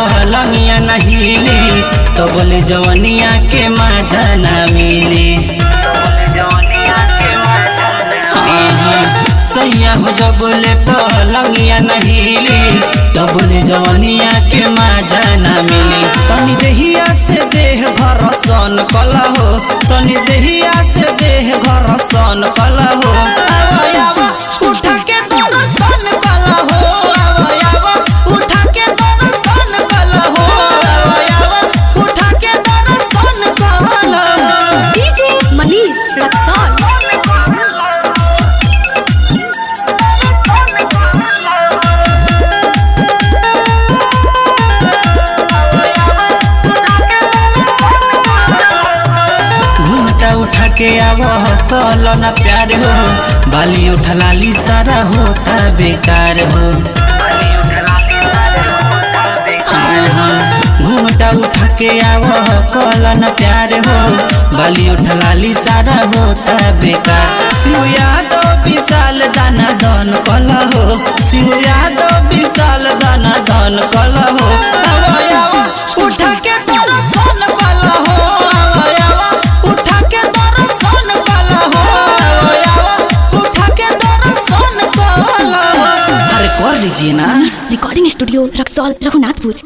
पलंगिया नहीली तो बोले जवनिया के मजा न मिली। सैया हो जब बोले पलंगिया नहीली तो बोले जवनिया के मजा न मिली। तनी देहिया से देह घर सन कला हो, तनी देहिया से देह घर सन कला हो। उठा के दोनों सन कला हो, उठा के दोनों सन कला हो, उठा के दोनों सन कला हो। डीजे मनीष रक्सौल। उठा के आवो कल ना प्यार हो, बाली उठा लाली सारा होता बेकार हो। घूमटा उठा के आवो कल ना प्यार हो, बाली उठा लाली सारा होता बेकार। शिव यादव विशाल दाना धन कल हो, शिव यादव विशाल दाना धन कल हो। उठा के तोरा सन कल हो, उठा के तोरा सन कल हो, उठा के तोरा सन कल हो। अरे कर लीजिए ना। Recording studio Raxaul Raghunathpur.